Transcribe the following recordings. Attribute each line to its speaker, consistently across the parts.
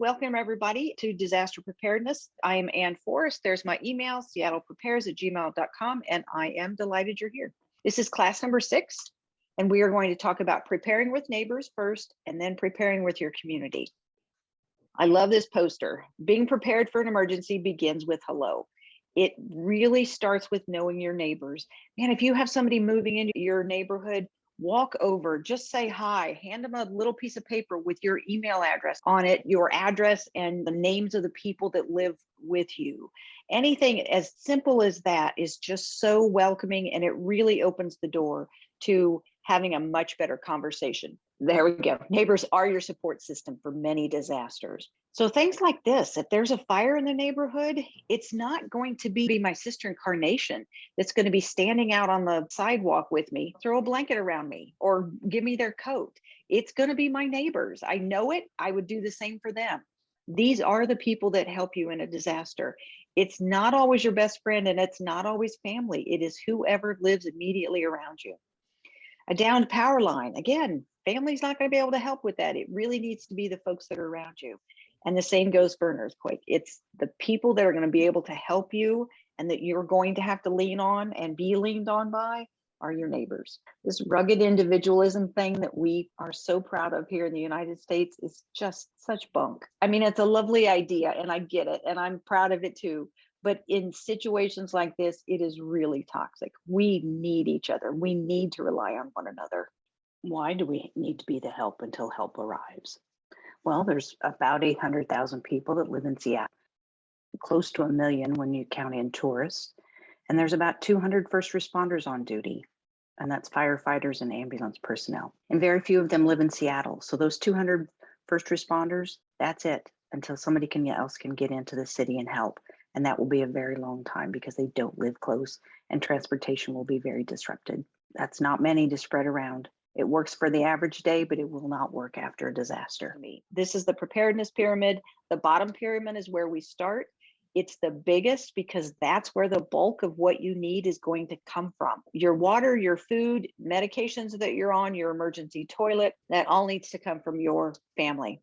Speaker 1: Welcome everybody to Disaster Preparedness. I am Ann Forrest. There's my email, seattleprepares@gmail.com, and I am delighted you're here. This is class number 6, and we are going to talk about preparing with neighbors first, and then preparing with your community. I love this poster. Being prepared for an emergency begins with hello. It really starts with knowing your neighbors. Man, if you have somebody moving into your neighborhood, walk over, just say hi, hand them a little piece of paper with your email address on it, your address, and the names of the people that live with you. Anything as simple as that is just so welcoming, and it really opens the door to having a much better conversation. There we go. Neighbors are your support system for many disasters. So things like this, if there's a fire in the neighborhood, it's not going to be my sister incarnation that's going to be standing out on the sidewalk with me, throw a blanket around me, or give me their coat. It's going to be my neighbors. I know it. I would do the same for them. These are the people that help you in a disaster. It's not always your best friend, and it's not always family. It is whoever lives immediately around you. A downed power line, again, family's not going to be able to help with that. It really needs to be the folks that are around you. And the same goes for an earthquake. It's the people that are going to be able to help you and that you're going to have to lean on and be leaned on by are your neighbors. This rugged individualism thing that we are so proud of here in the United States is just such bunk. I mean, it's a lovely idea and I get it and I'm proud of it too. But in situations like this, it is really toxic. We need each other. We need to rely on one another. Why do we need to be the help until help arrives? Well, there's about 800,000 people that live in Seattle, close to 1 million when you count in tourists. And there's about 200 first responders on duty, and that's firefighters and ambulance personnel. And very few of them live in Seattle. So those 200 first responders, that's it until somebody else can get into the city and help. And that will be a very long time because they don't live close and transportation will be very disrupted. That's not many to spread around. It works for the average day, but it will not work after a disaster. This is the preparedness pyramid. The bottom pyramid is where we start. It's the biggest because that's where the bulk of what you need is going to come from. Your water, your food, medications that you're on, your emergency toilet, that all needs to come from your family.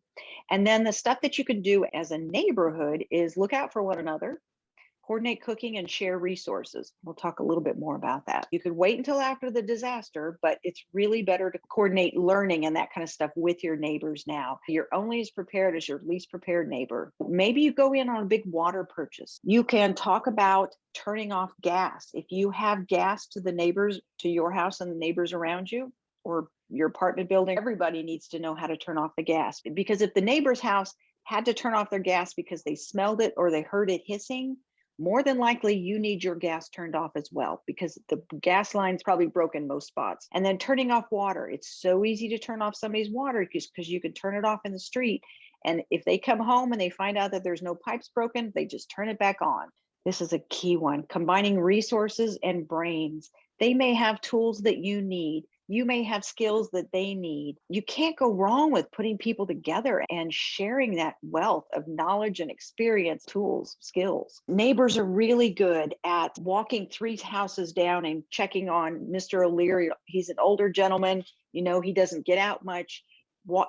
Speaker 1: And then the stuff that you can do as a neighborhood is look out for one another, coordinate cooking, and share resources. We'll talk a little bit more about that. You could wait until after the disaster, but it's really better to coordinate learning and that kind of stuff with your neighbors now. You're only as prepared as your least prepared neighbor. Maybe you go in on a big water purchase. You can talk about turning off gas. If you have gas to the neighbors, to your house and the neighbors around you, or your apartment building, everybody needs to know how to turn off the gas. Because if the neighbor's house had to turn off their gas because they smelled it or they heard it hissing, more than likely you need your gas turned off as well because the gas line's probably broken most spots. And then turning off water. It's so easy to turn off somebody's water because you can turn it off in the street. And if they come home and they find out that there's no pipes broken, they just turn it back on. This is a key one, combining resources and brains. They may have tools that you need. You may have skills that they need. You can't go wrong with putting people together and sharing that wealth of knowledge and experience, tools, skills. Neighbors are really good at walking 3 houses down and checking on Mr. O'Leary. He's an older gentleman. You know, he doesn't get out much.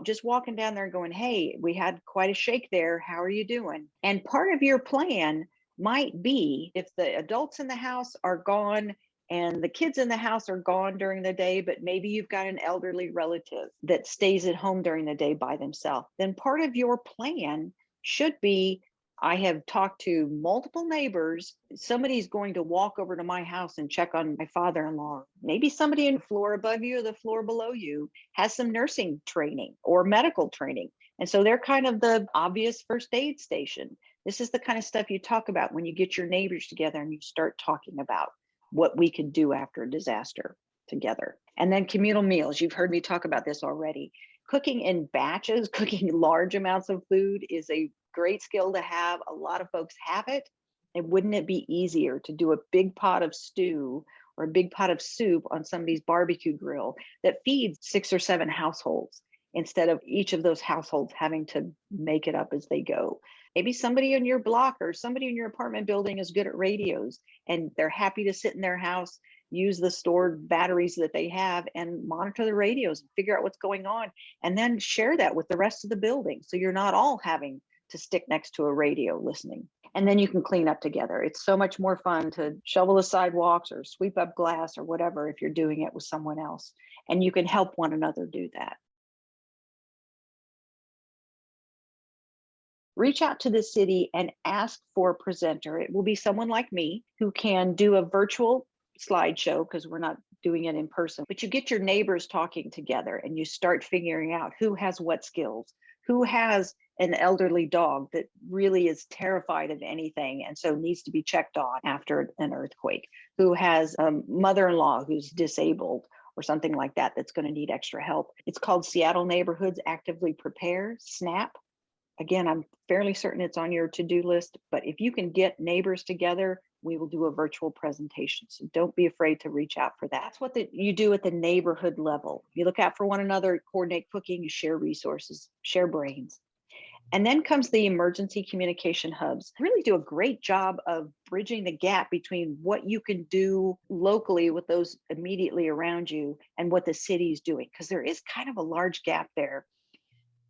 Speaker 1: Just walking down there and going, hey, we had quite a shake there. How are you doing? And part of your plan might be if the adults in the house are gone and the kids in the house are gone during the day, but maybe you've got an elderly relative that stays at home during the day by themselves, then part of your plan should be, I have talked to multiple neighbors. Somebody's going to walk over to my house and check on my father-in-law. Maybe somebody in the floor above you or the floor below you has some nursing training or medical training. And so they're kind of the obvious first aid station. This is the kind of stuff you talk about when you get your neighbors together and you start talking about what we can do after a disaster together. And then communal meals. You've heard me talk about this already. Cooking in batches, cooking large amounts of food is a great skill to have. A lot of folks have it. And wouldn't it be easier to do a big pot of stew or a big pot of soup on somebody's barbecue grill that feeds 6 or 7 households instead of each of those households having to make it up as they go? Maybe somebody in your block or somebody in your apartment building is good at radios and they're happy to sit in their house, use the stored batteries that they have and monitor the radios and figure out what's going on and then share that with the rest of the building. So you're not all having to stick next to a radio listening. And then you can clean up together. It's so much more fun to shovel the sidewalks or sweep up glass or whatever if you're doing it with someone else. And you can help one another do that. Reach out to the city and ask for a presenter. It will be someone like me who can do a virtual slideshow because we're not doing it in person, but you get your neighbors talking together and you start figuring out who has what skills, who has an elderly dog that really is terrified of anything and so needs to be checked on after an earthquake, who has a mother-in-law who's disabled or something like that that's going to need extra help. It's called Seattle Neighborhoods Actively Prepare, SNAP. Again, I'm fairly certain it's on your to-do list, but if you can get neighbors together, we will do a virtual presentation. So don't be afraid to reach out for that. That's what you do at the neighborhood level. You look out for one another, coordinate cooking, you share resources, share brains. And then comes the emergency communication hubs. Really do a great job of bridging the gap between what you can do locally with those immediately around you and what the city is doing, because there is kind of a large gap there.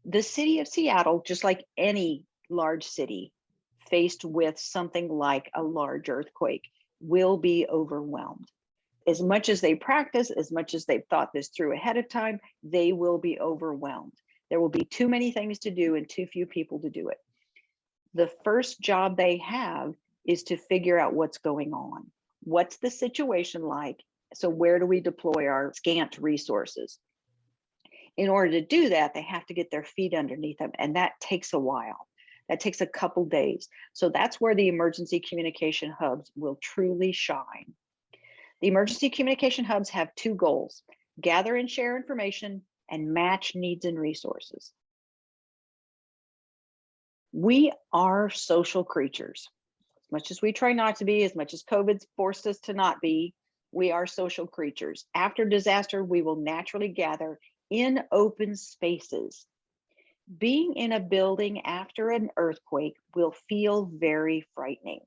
Speaker 1: The city of Seattle, just like any large city faced with something like a large earthquake, will be overwhelmed. As much as they practice, as much as they've thought this through ahead of time, they will be overwhelmed. There will be too many things to do and too few people to do it. The first job they have is to figure out what's going on. What's the situation like? So where do we deploy our scant resources? In order to do that, they have to get their feet underneath them, and that takes a while. That takes a couple days. So that's where the emergency communication hubs will truly shine. The emergency communication hubs have two goals: gather and share information and match needs and resources. We are social creatures. As much as we try not to be, as much as COVID's forced us to not be, we are social creatures. After disaster, we will naturally gather in open spaces. Being in a building after an earthquake will feel very frightening.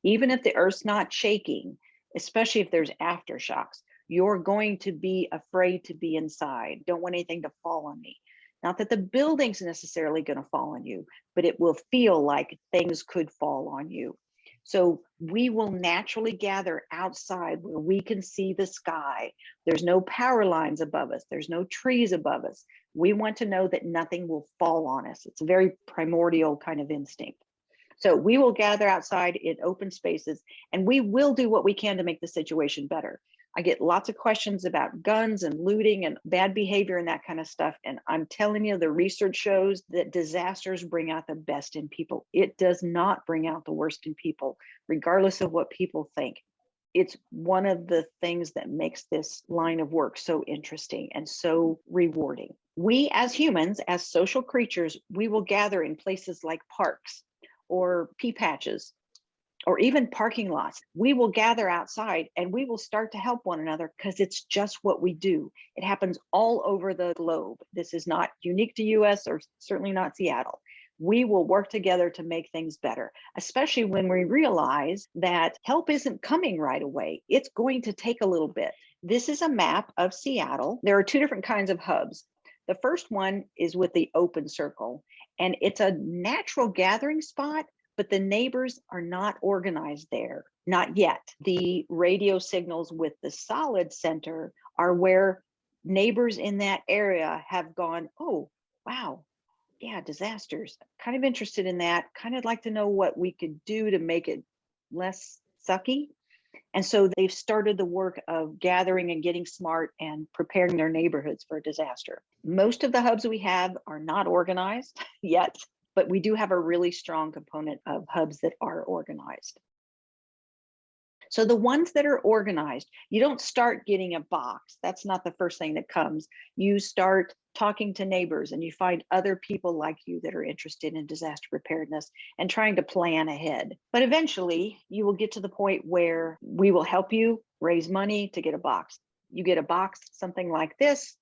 Speaker 1: Even if the earth's not shaking, especially if there's aftershocks, you're going to be afraid to be inside. Don't want anything to fall on me. Not that the building's necessarily going to fall on you, but it will feel like things could fall on you. So we will naturally gather outside where we can see the sky. There's no power lines above us. There's no trees above us. We want to know that nothing will fall on us. It's a very primordial kind of instinct. So we will gather outside in open spaces, and we will do what we can to make the situation better. I get lots of questions about guns and looting and bad behavior and that kind of stuff. And I'm telling you, the research shows that disasters bring out the best in people. It does not bring out the worst in people, regardless of what people think. It's one of the things that makes this line of work so interesting and so rewarding. We as humans, as social creatures, we will gather in places like parks or pea patches, or even parking lots. We will gather outside and we will start to help one another because it's just what we do. It happens all over the globe. This is not unique to US or certainly not Seattle. We will work together to make things better, especially when we realize that help isn't coming right away. It's going to take a little bit. This is a map of Seattle. There are two different kinds of hubs. The first one is with the open circle, and it's a natural gathering spot, but the neighbors are not organized there, not yet. The radio signals with the solid center are where neighbors in that area have gone, oh, wow, yeah, disasters. Kind of interested in that, kind of like to know what we could do to make it less sucky. And so they've started the work of gathering and getting smart and preparing their neighborhoods for a disaster. Most of the hubs we have are not organized yet, but we do have a really strong component of hubs that are organized. So the ones that are organized, you don't start getting a box. That's not the first thing that comes. You start talking to neighbors and you find other people like you that are interested in disaster preparedness and trying to plan ahead. But eventually you will get to the point where we will help you raise money to get a box. You get a box, something like this,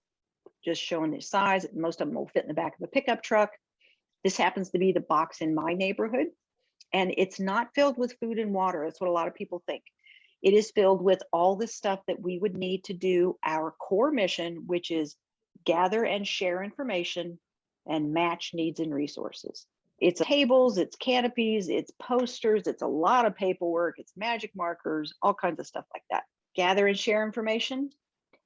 Speaker 1: just showing the size. Most of them will fit in the back of a pickup truck. This happens to be the box in my neighborhood, and it's not filled with food and water. That's what a lot of people think. It is filled with all the stuff that we would need to do our core mission, which is gather and share information and match needs and resources. It's tables, it's canopies, it's posters, it's a lot of paperwork, it's magic markers, all kinds of stuff like that. Gather and share information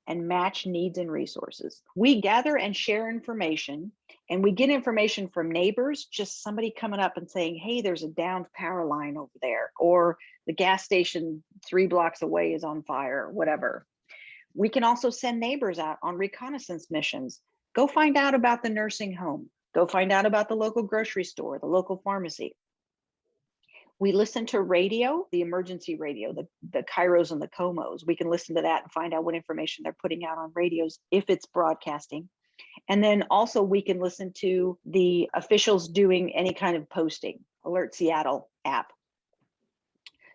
Speaker 1: and match needs and resources. We gather and share information, and we get information from neighbors, just somebody coming up and saying, hey, there's a downed power line over there, or the gas station 3 blocks away is on fire, whatever. We can also send neighbors out on reconnaissance missions. Go find out about the nursing home. Go find out about the local grocery store, the local pharmacy. We listen to radio, the emergency radio, the Kairos and the Comos. We can listen to that and find out what information they're putting out on radios if it's broadcasting. And then also we can listen to the officials doing any kind of posting, Alert Seattle app.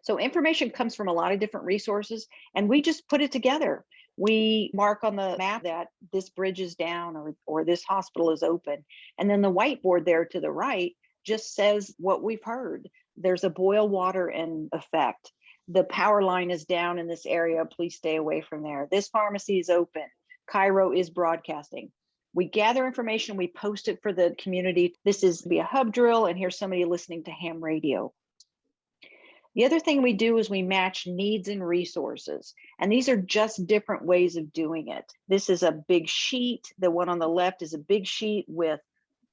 Speaker 1: So information comes from a lot of different resources, and we just put it together. We mark on the map that this bridge is down or this hospital is open. And then the whiteboard there to the right just says what we've heard. There's a boil water in effect. The power line is down in this area. Please stay away from there. This pharmacy is open. Cairo is broadcasting. We gather information, we post it for the community. This is be a hub drill, and here's somebody listening to ham radio. The other thing we do is we match needs and resources, and these are just different ways of doing it. This is a big sheet. The one on the left is a big sheet with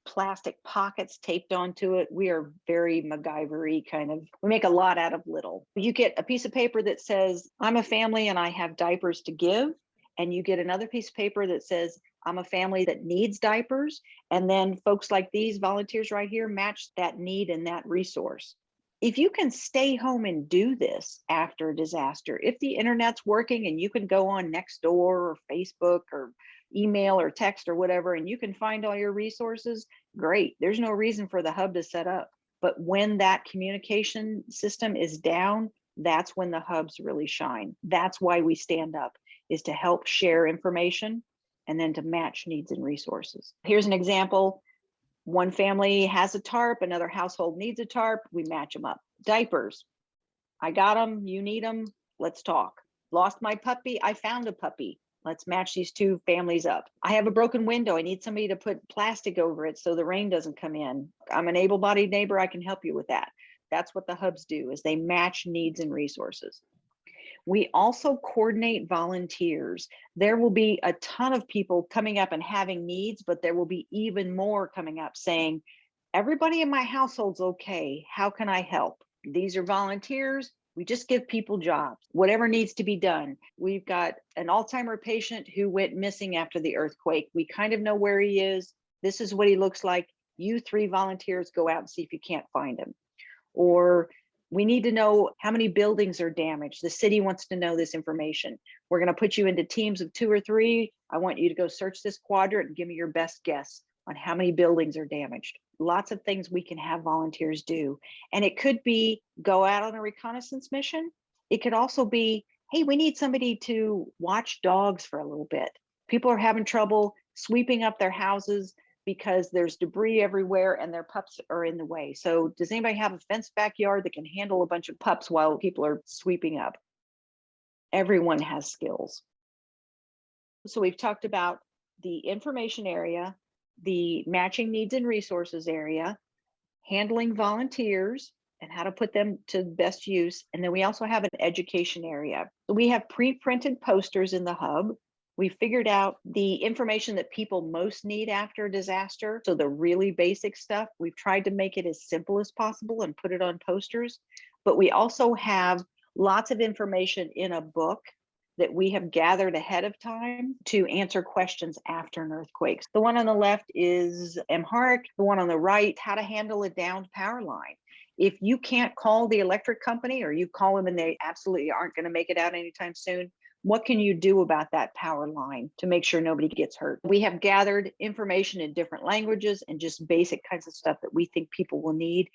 Speaker 1: plastic pockets taped onto it. We are very MacGyver-y kind of, we make a lot out of little. You get a piece of paper that says, I'm a family and I have diapers to give. And you get another piece of paper that says, I'm a family that needs diapers. And then folks like these volunteers right here match that need and that resource. If you can stay home and do this after a disaster, if the internet's working and you can go on Nextdoor or Facebook or email or text or whatever, and you can find all your resources, great. There's no reason for the hub to set up. But when that communication system is down, that's when the hubs really shine. That's why we stand up, is to help share information and then to match needs and resources. Here's an example. One family has a tarp, another household needs a tarp, we match them up. Diapers, I got them, you need them, let's talk. Lost my puppy, I found a puppy. Let's match these two families up. I have a broken window, I need somebody to put plastic over it so the rain doesn't come in. I'm an able-bodied neighbor, I can help you with that. That's what the hubs do, is they match needs and resources. We also coordinate volunteers. There will be a ton of people coming up and having needs, but there will be even more coming up saying, everybody in my household's okay. How can I help? These are volunteers. We just give people jobs, whatever needs to be done. We've got an Alzheimer patient who went missing after the earthquake. We kind of know where he is. This is what he looks like. You 3 volunteers go out and see if you can't find him. Or we need to know how many buildings are damaged. The city wants to know this information. We're going to put you into teams of 2 or 3. I want you to go search this quadrant and give me your best guess on how many buildings are damaged. Lots of things we can have volunteers do. And it could be go out on a reconnaissance mission. It could also be, hey, we need somebody to watch dogs for a little bit. People are having trouble sweeping up their houses because there's debris everywhere and their pups are in the way. So does anybody have a fenced backyard that can handle a bunch of pups while people are sweeping up? Everyone has skills. So we've talked about the information area, the matching needs and resources area, handling volunteers and how to put them to best use. And then we also have an education area. So we have pre-printed posters in the hub. We figured out the information that people most need after a disaster. So the really basic stuff, we've tried to make it as simple as possible and put it on posters. But we also have lots of information in a book that we have gathered ahead of time to answer questions after an earthquake. The one on the left is Amharic, the one on the right, how to handle a downed power line. If you can't call the electric company or you call them and they absolutely aren't going to make it out anytime soon, what can you do about that power line to make sure nobody gets hurt? We have gathered information in different languages and just basic kinds of stuff that we think people will need.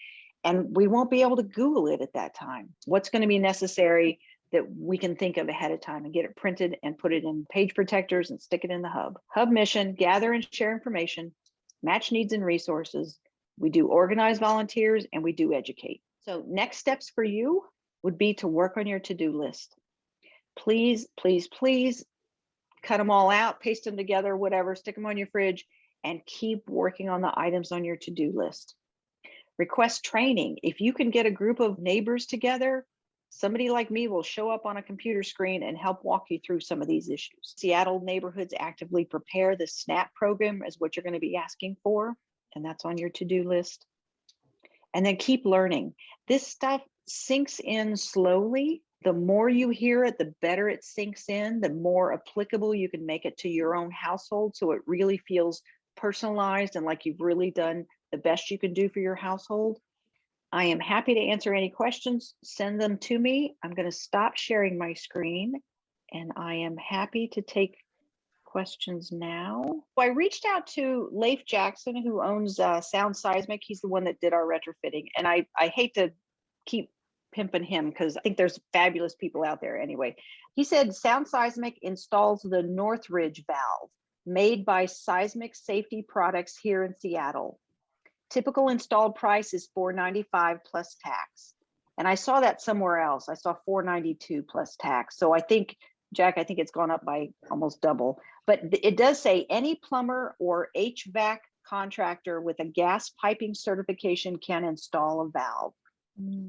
Speaker 1: And we won't be able to Google it at that time. What's going to be necessary that we can think of ahead of time and get it printed and put it in page protectors and stick it in the hub. Hub mission, gather and share information, match needs and resources. We do organize volunteers and we do educate. So next steps for you would be to work on your to-do list. Please, please, please cut them all out, paste them together, whatever, stick them on your fridge and keep working on the items on your to-do list. Request training. If you can get a group of neighbors together, somebody like me will show up on a computer screen and help walk you through some of these issues. Seattle Neighborhoods Actively Prepare, the SNAP program is what you're going to be asking for, and that's on your to-do list. And then keep learning. This stuff sinks in slowly. The more you hear it, the better it sinks in, the more applicable you can make it to your own household, so it really feels personalized and like you've really done the best you can do for your household. I am happy to answer any questions. Send them to me. I'm going to stop sharing my screen, and I am happy to take questions now. I reached out to Leif Jackson, who owns Sound Seismic. He's the one that did our retrofitting, and I hate to keep pimping him because I think there's fabulous people out there anyway. He said Sound Seismic installs the Northridge valve made by Seismic Safety Products here in Seattle. Typical installed price is $495 plus tax. And I saw that somewhere else. I saw $492 plus tax. So I think, Jack, I think it's gone up by almost double. But it does say any plumber or HVAC contractor with a gas piping certification can install a valve.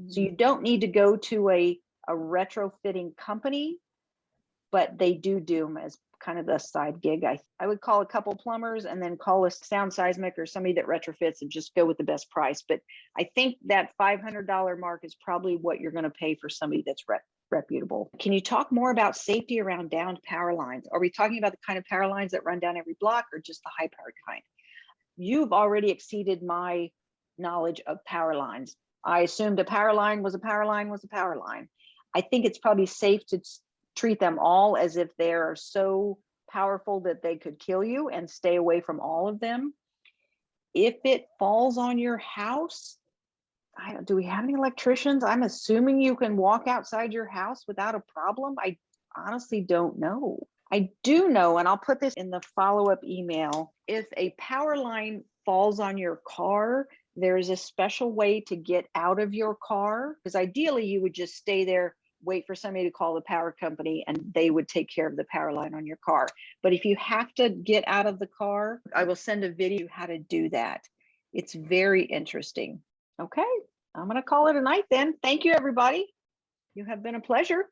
Speaker 1: So you don't need to go to a retrofitting company, but they do them as kind of the side gig. I would call a couple plumbers and then call a Sound Seismic or somebody that retrofits and just go with the best price. But I think that $500 mark is probably what you're going to pay for somebody that's reputable. Can you talk more about safety around downed power lines? Are we talking about the kind of power lines that run down every block or just the high powered kind? You've already exceeded my knowledge of power lines. I assumed a power line was a power line was a power line. I think it's probably safe to treat them all as if they are so powerful that they could kill you and stay away from all of them. If it falls on your house, do we have any electricians? I'm assuming you can walk outside your house without a problem. I honestly don't know. I do know, and I'll put this in the follow-up email, if a power line falls on your car, there's a special way to get out of your car, because ideally you would just stay there, wait for somebody to call the power company, and they would take care of the power line on your car. But if you have to get out of the car, I will send a video how to do that. It's very interesting. Okay, I'm going to call it a night then. Thank you, everybody. You have been a pleasure.